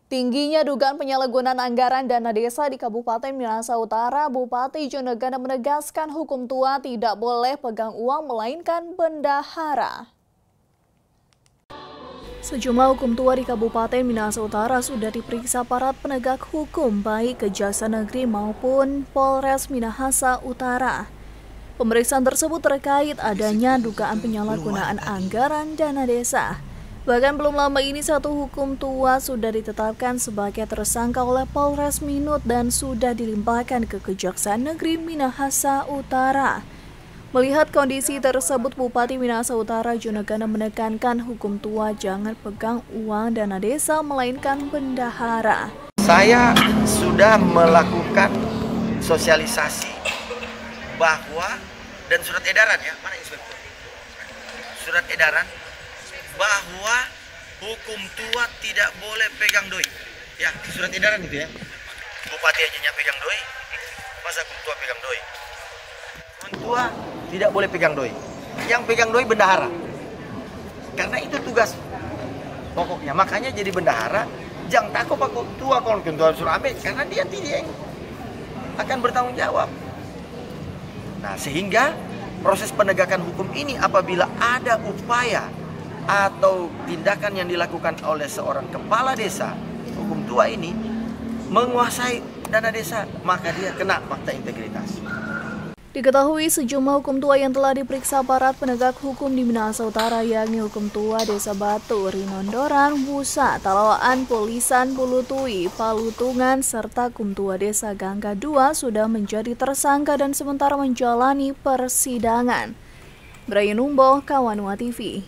Tingginya dugaan penyalahgunaan anggaran dana desa di Kabupaten Minahasa Utara, Bupati Jonegana menegaskan hukum tua tidak boleh pegang uang melainkan bendahara. Sejumlah hukum tua di Kabupaten Minahasa Utara sudah diperiksa aparat penegak hukum baik Kejaksaan Negeri maupun Polres Minahasa Utara. Pemeriksaan tersebut terkait adanya dugaan penyalahgunaan anggaran dana desa. Bahkan belum lama ini satu hukum tua sudah ditetapkan sebagai tersangka oleh Polres Minut dan sudah dilimpahkan ke Kejaksaan Negeri Minahasa Utara. Melihat kondisi tersebut, Bupati Minahasa Utara Jonegana menekankan hukum tua jangan pegang uang dana desa melainkan bendahara. Saya sudah melakukan sosialisasi bahwa dan surat edaran ya, mana inspektur? Surat edaran bahwa hukum tua tidak boleh pegang doi. Ya, surat edaran itu ya. Bupati aja pegang doi, masa hukum tua pegang doi? Hukum tua tidak boleh pegang doi. Yang pegang doi bendahara. Karena itu tugas pokoknya. Makanya jadi bendahara, jangan takut hukum tua kalau hukum tua suruh ambil, karena dia tidak akan bertanggung jawab. Nah, sehingga proses penegakan hukum ini apabila ada upaya atau tindakan yang dilakukan oleh seorang kepala desa, hukum tua ini menguasai dana desa, maka dia kena fakta integritas. Diketahui sejumlah hukum tua yang telah diperiksa aparat penegak hukum di Minahasa Utara yakni hukum tua Desa Batu, Rinondoran, Busa, Talawaan, Pulisan, Pulutui, Palutungan, serta hukum tua Desa Gangga II sudah menjadi tersangka dan sementara menjalani persidangan. Brian Umbo, Kawanua TV.